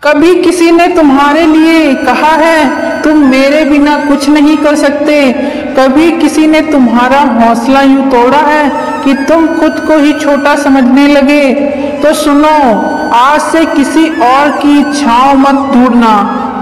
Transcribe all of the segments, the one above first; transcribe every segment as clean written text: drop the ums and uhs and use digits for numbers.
कभी किसी ने तुम्हारे लिए कहा है तुम मेरे बिना कुछ नहीं कर सकते। कभी किसी ने तुम्हारा हौसला यूं तोड़ा है कि तुम खुद को ही छोटा समझने लगे। तो सुनो, आज से किसी और की छांव मत ढूंढना।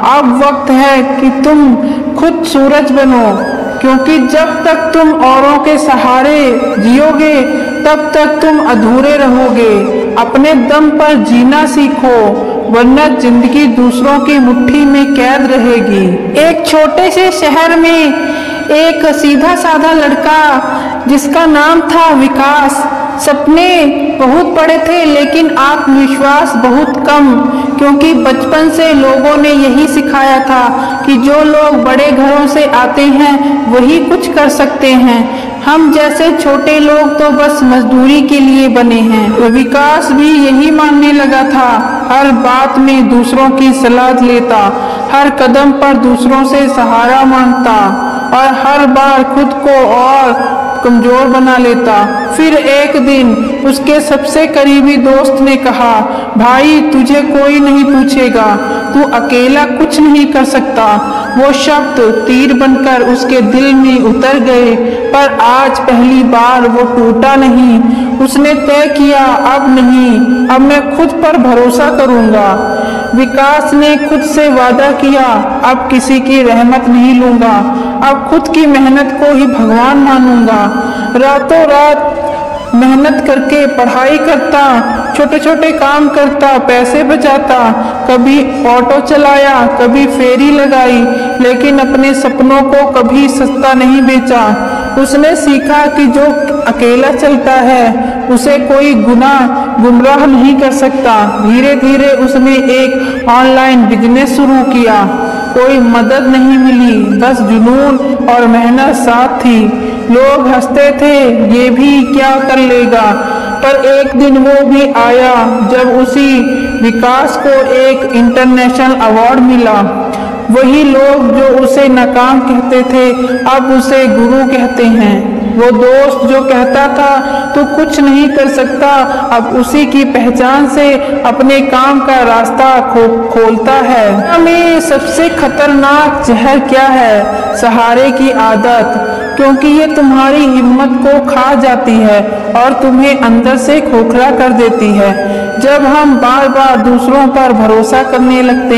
अब वक्त है कि तुम खुद सूरज बनो, क्योंकि जब तक तुम औरों के सहारे जियोगे तब तक तुम अधूरे रहोगे। अपने दम पर जीना सीखो, वरना जिंदगी दूसरों की मुट्ठी में कैद रहेगी। एक छोटे से शहर में एक सीधा साधा लड़का जिसका नाम था विकास। सपने बहुत बड़े थे लेकिन आत्मविश्वास बहुत कम, क्योंकि बचपन से लोगों ने यही सिखाया था कि जो लोग बड़े घरों से आते हैं वही कुछ कर सकते हैं। हम जैसे छोटे लोग तो बस मजदूरी के लिए बने हैं। विकास भी यही मानने लगा था। हर बात में दूसरों की सलाह लेता, हर कदम पर दूसरों से सहारा मांगता और हर बार खुद को और कमजोर बना लेता। फिर एक दिन उसके सबसे करीबी दोस्त ने कहा, भाई तुझे कोई नहीं पूछेगा, तू अकेला कुछ नहीं कर सकता। वो शब्द तीर बनकर उसके दिल में उतर गए, पर आज पहली बार वो टूटा नहीं। उसने तय किया, अब नहीं, अब मैं खुद पर भरोसा करूंगा। विकास ने खुद से वादा किया, अब किसी की रहमत नहीं लूंगा, अब खुद की मेहनत को ही भगवान मानूंगा। रातों रात मेहनत करके पढ़ाई करता, छोटे छोटे काम करता, पैसे बचाता, कभी ऑटो चलाया, कभी फेरी लगाई, लेकिन अपने सपनों को कभी सस्ता नहीं बेचा। उसने सीखा कि जो अकेला चलता है उसे कोई गुमराह नहीं कर सकता। धीरे धीरे उसने एक ऑनलाइन बिजनेस शुरू किया। कोई मदद नहीं मिली, बस जुनून और मेहनत साथ थी। लोग हंसते थे, ये भी क्या कर लेगा, पर एक दिन वो भी आया जब उसी विकास को एक इंटरनेशनल अवार्ड मिला। वही लोग जो उसे नाकाम कहते थे अब उसे गुरु कहते हैं। वो दोस्त जो कहता था तू कुछ नहीं कर सकता, अब उसी की पहचान से अपने काम का रास्ता खोलता है। हमें सबसे खतरनाक जहर क्या है? सहारे की आदत, क्योंकि ये तुम्हारी हिम्मत को खा जाती है और तुम्हें अंदर से खोखला कर देती है। जब हम बार बार दूसरों पर भरोसा करने लगते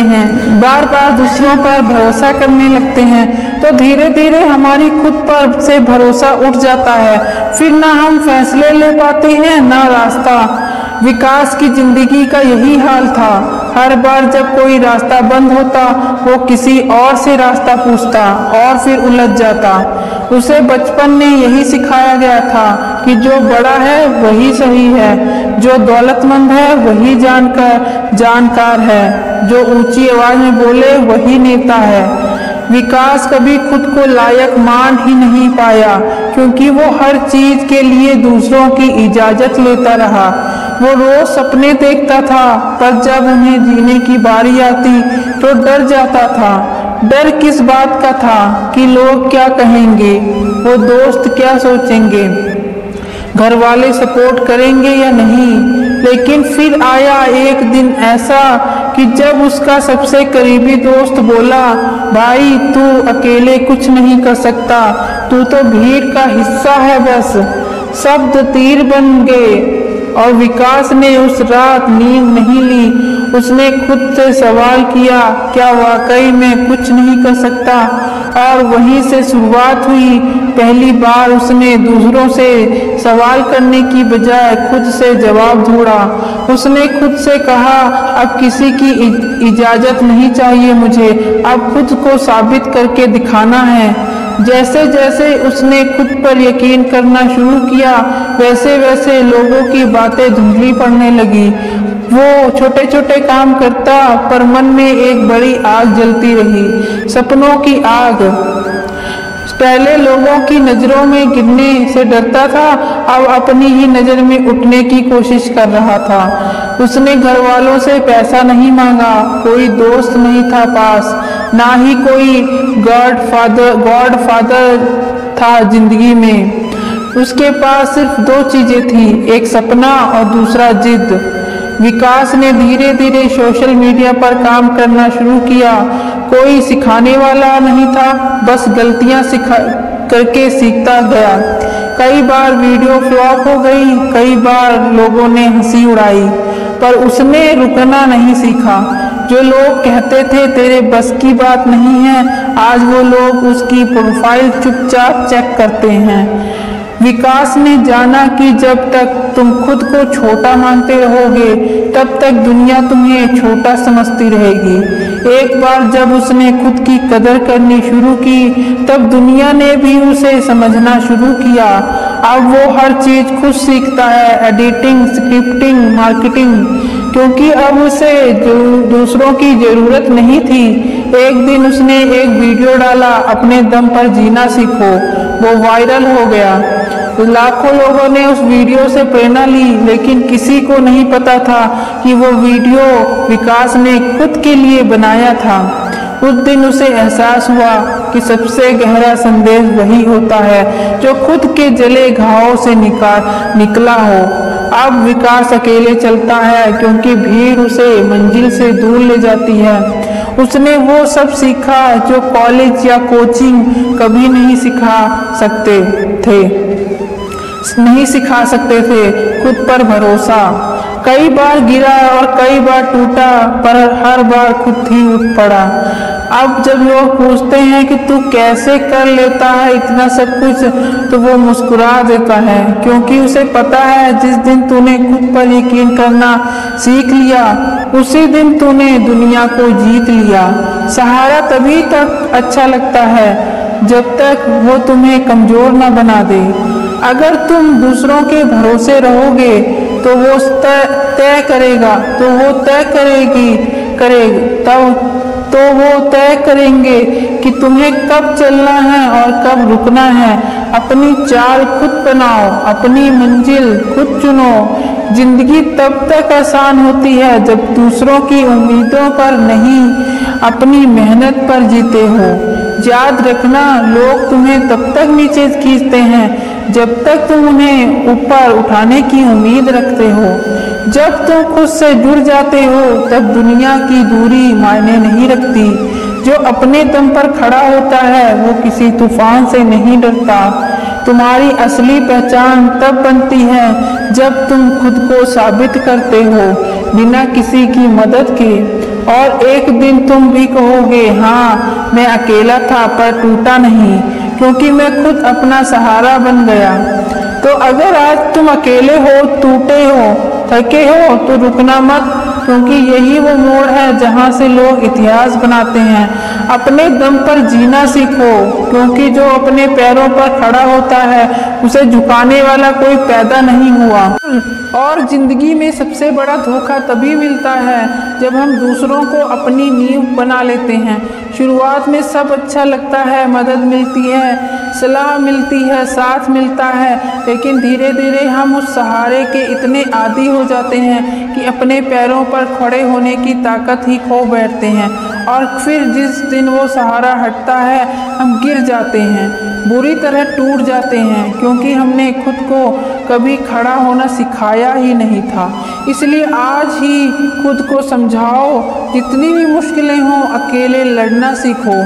हैं, तो धीरे धीरे हमारी खुद पर से भरोसा उठ जाता है। फिर ना हम फैसले ले पाते हैं ना रास्ता। विकास की जिंदगी का यही हाल था। हर बार जब कोई रास्ता बंद होता वो किसी और से रास्ता पूछता और फिर उलझ जाता। उसे बचपन में यही सिखाया गया था कि जो बड़ा है वही सही है, जो दौलतमंद है वही जानकार है, जो ऊंची आवाज में बोले वही नेता है। विकास कभी खुद को लायक मान ही नहीं पाया, क्योंकि वो हर चीज के लिए दूसरों की इजाजत लेता रहा। वो रोज सपने देखता था, पर जब उन्हें जीने की बारी आती तो डर जाता था। डर किस बात का था? कि लोग क्या कहेंगे, वो दोस्त क्या सोचेंगे, घर वाले सपोर्ट करेंगे या नहीं। लेकिन फिर आया एक दिन ऐसा कि जब उसका सबसे करीबी दोस्त बोला, भाई तू अकेले कुछ नहीं कर सकता, तू तो भीड़ का हिस्सा है बस। शब्द तीर बन गए और विकास ने उस रात नींद नहीं ली। उसने खुद से सवाल किया, क्या वाकई में कुछ नहीं कर सकता? और वहीं से शुरुआत हुई। पहली बार उसने दूसरों से सवाल करने की बजाय खुद से जवाब ढूंढा। उसने खुद से कहा, अब किसी की इजाजत नहीं चाहिए मुझे, अब खुद को साबित करके दिखाना है। जैसे जैसे उसने खुद पर यकीन करना शुरू किया, वैसे वैसे लोगों की बातें धुंधली पड़ने लगी। वो छोटे छोटे काम करता, पर मन में एक बड़ी आग जलती रही, सपनों की आग। पहले लोगों की नजरों में गिरने से डरता था, अब अपनी ही नजर में उठने की कोशिश कर रहा था। उसने घर वालों से पैसा नहीं मांगा, कोई दोस्त नहीं था पास, ना ही कोई गॉडफादर था जिंदगी में। उसके पास सिर्फ दो चीजें थी, एक सपना और दूसरा जिद। विकास ने धीरे धीरे सोशल मीडिया पर काम करना शुरू किया। कोई सिखाने वाला नहीं था, बस गलतियां करके सीखता गया। कई बार वीडियो फ्लॉप हो गई, कई बार लोगों ने हंसी उड़ाई, पर उसने रुकना नहीं सीखा। जो लोग कहते थे तेरे बस की बात नहीं है, आज वो लोग उसकी प्रोफाइल चुपचाप चेक करते हैं। विकास ने जाना कि जब तक तुम खुद को छोटा मानते रहोगे, तब तक दुनिया तुम्हें छोटा समझती रहेगी। एक बार जब उसने खुद की कदर करनी शुरू की, तब दुनिया ने भी उसे समझना शुरू किया। अब वो हर चीज खुद सीखता है, एडिटिंग, स्क्रिप्टिंग, मार्केटिंग, क्योंकि अब उसे दूसरों की जरूरत नहीं थी। एक दिन उसने एक वीडियो डाला, अपने दम पर जीना सीखो। वो वायरल हो गया। लाखों लोगों ने उस वीडियो से प्रेरणा ली, लेकिन किसी को नहीं पता था कि वो वीडियो विकास ने खुद के लिए बनाया था। उस दिन उसे एहसास हुआ कि सबसे गहरा संदेश वही होता है जो खुद के जले घावों से निकला हो। अब विकास अकेले चलता है, क्योंकि भीड़ उसे मंजिल से दूर ले जाती है। उसने वो सब सीखा जो कॉलेज या कोचिंग कभी नहीं सिखा सकते थे। खुद पर भरोसा। कई बार गिरा और कई बार टूटा, पर हर बार खुद ही उठ पड़ा। अब जब लोग पूछते हैं कि तू कैसे कर लेता है इतना सब कुछ, तो वो मुस्कुरा देता है, क्योंकि उसे पता है जिस दिन तूने खुद पर यकीन करना सीख लिया, उसी दिन तूने दुनिया को जीत लिया। सहारा तभी तक अच्छा लगता है जब तक वो तुम्हें कमजोर ना बना दे। अगर तुम दूसरों के भरोसे रहोगे तो वो तय करेंगे कि तुम्हें कब चलना है और कब रुकना है। अपनी चाल खुद बनाओ, अपनी मंजिल खुद चुनो। जिंदगी तब तक आसान होती है जब दूसरों की उम्मीदों पर नहीं, अपनी मेहनत पर जीते हो। याद रखना, लोग तुम्हें तब तक नीचे खींचते हैं जब तक तुम उन्हें ऊपर उठाने की उम्मीद रखते हो। जब तुम खुद से जुड़ जाते हो, तब दुनिया की दूरी मायने नहीं रखती। जो अपने दम पर खड़ा होता है वो किसी तूफान से नहीं डरता। तुम्हारी असली पहचान तब बनती है जब तुम खुद को साबित करते हो बिना किसी की मदद के। और एक दिन तुम भी कहोगे, हाँ मैं अकेला था पर टूटा नहीं, क्योंकि मैं खुद अपना सहारा बन गया। तो अगर आज तुम अकेले हो, टूटे हो, थके हो, तो रुकना मत, क्योंकि यही वो मोड़ है जहाँ से लोग इतिहास बनाते हैं। अपने दम पर जीना सीखो, क्योंकि जो अपने पैरों पर खड़ा होता है उसे झुकाने वाला कोई पैदा नहीं हुआ। और जिंदगी में सबसे बड़ा धोखा तभी मिलता है जब हम दूसरों को अपनी नींव बना लेते हैं। शुरुआत में सब अच्छा लगता है, मदद मिलती है, सलाह मिलती है, साथ मिलता है, लेकिन धीरे धीरे हम उस सहारे के इतने आदी हो जाते हैं कि अपने पैरों पर खड़े होने की ताकत ही खो बैठते हैं। और फिर जिस दिन वो सहारा हटता है, हम गिर जाते हैं, बुरी तरह टूट जाते हैं, क्योंकि हमने खुद को कभी खड़ा होना सिखाया ही नहीं था। इसलिए आज ही खुद को समझाओ, जितनी भी मुश्किलें हों अकेले लड़ना सीखो,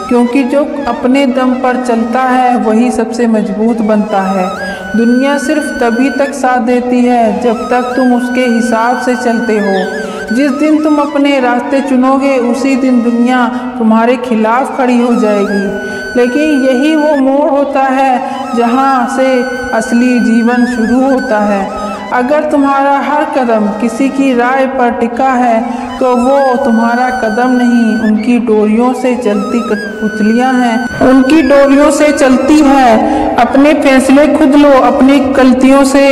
क्योंकि जो अपने दम पर चलता है वही सबसे मजबूत बनता है। दुनिया सिर्फ तभी तक साथ देती है जब तक तुम उसके हिसाब से चलते हो। जिस दिन तुम अपने रास्ते चुनोगे उसी दिन दुनिया तुम्हारे खिलाफ खड़ी हो जाएगी। लेकिन यही वो मोड़ होता है जहाँ से असली जीवन शुरू होता है। अगर तुम्हारा हर कदम किसी की राय पर टिका है तो वो तुम्हारा कदम नहीं, उनकी डोरियों से चलती पुतलियां हैं, उनकी डोरियों से चलती है। अपने फैसले खुद लो, अपनी गलतियों से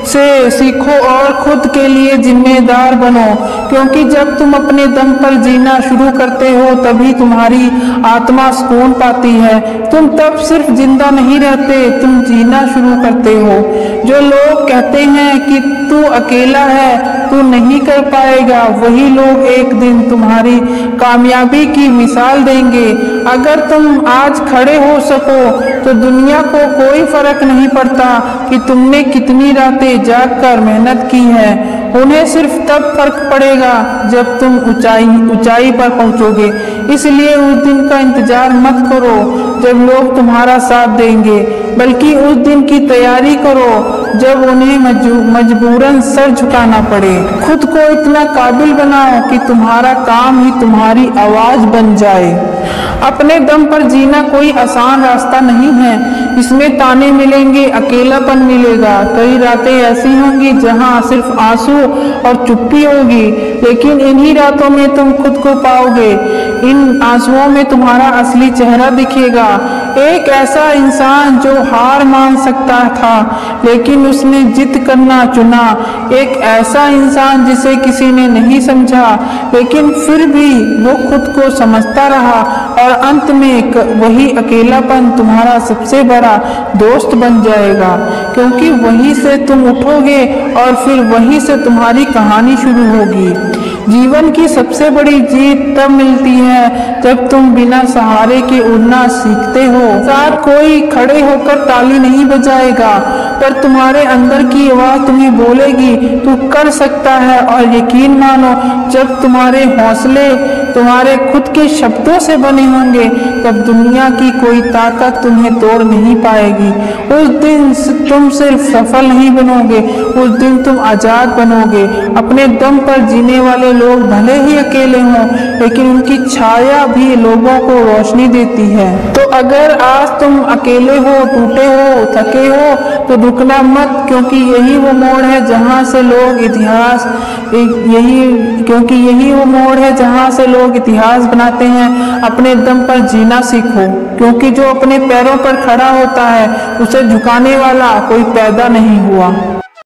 सीखो और खुद के लिए जिम्मेदार बनो, क्योंकि जब तुम अपने दम पर जीना शुरू करते हो तभी तुम्हारी आत्मा सुकून पाती है। तुम तब सिर्फ जिंदा नहीं रहते, तुम जीना शुरू करते हो। जो लोग कहते हैं कि तू अकेला है, तू नहीं कर पाएगा, वही लोग एक दिन तुम्हारी कामयाबी की मिसाल देंगे। अगर तुम आज खड़े हो सको तो दुनिया को कोई फर्क नहीं पड़ता कि तुमने कितनी रातें जाग कर मेहनत की है। उन्हें सिर्फ तब फर्क पड़ेगा जब तुम ऊंचाई पर पहुंचोगे। इसलिए उस दिन का इंतजार मत करो जब लोग तुम्हारा साथ देंगे, बल्कि उस दिन की तैयारी करो जब उन्हें मजबूरन सर झुकाना पड़े। खुद को इतना काबिल बनाओ कि तुम्हारा काम ही तुम्हारी आवाज बन जाए। अपने दम पर जीना कोई आसान रास्ता नहीं है। इसमें ताने मिलेंगे, अकेलापन मिलेगा, कई रातें ऐसी होंगी जहां सिर्फ आंसू और चुप्पी होगी, लेकिन इन्हीं रातों में तुम खुद को पाओगे। इन आंसुओं में तुम्हारा असली चेहरा दिखेगा। एक ऐसा इंसान जो हार मान सकता था लेकिन उसने जिद करना चुना। एक ऐसा इंसान जिसे किसी ने नहीं समझा लेकिन फिर भी वो खुद को समझता रहा, और अंत में वही अकेलापन तुम्हारा सबसे बड़ा दोस्त बन जाएगा, क्योंकि वहीं से तुम उठोगे और फिर वहीं से तुम्हारी कहानी शुरू होगी। जीवन की सबसे बड़ी जीत तब मिलती है जब तुम बिना सहारे के उड़ना सीखते हो। साथ कोई खड़े होकर ताली नहीं बजाएगा, पर तुम्हारे अंदर की आवाज तुम्हें बोलेगी तू कर सकता है। और यकीन मानो, जब तुम्हारे हौसले तुम्हारे खुद के शब्दों से बने होंगे तब दुनिया की कोई ताकत तुम्हें तोड़ नहीं पाएगी। उस दिन तुम सिर्फ सफल नहीं बनोगे, उस दिन तुम आजाद बनोगे। अपने दम पर जीने वाले लोग भले ही अकेले हों, लेकिन उनकी छाया भी लोगों को रोशनी देती है। तो अगर आज तुम अकेले हो, टूटे हो, थके हो, तो रुकना मत, क्योंकि यही वो मोड़ है जहां से लोग इतिहास बनाते हैं। अपने दम पर जीना सीखो, क्योंकि जो अपने पैरों पर खड़ा होता है उसे झुकाने वाला कोई पैदा नहीं हुआ।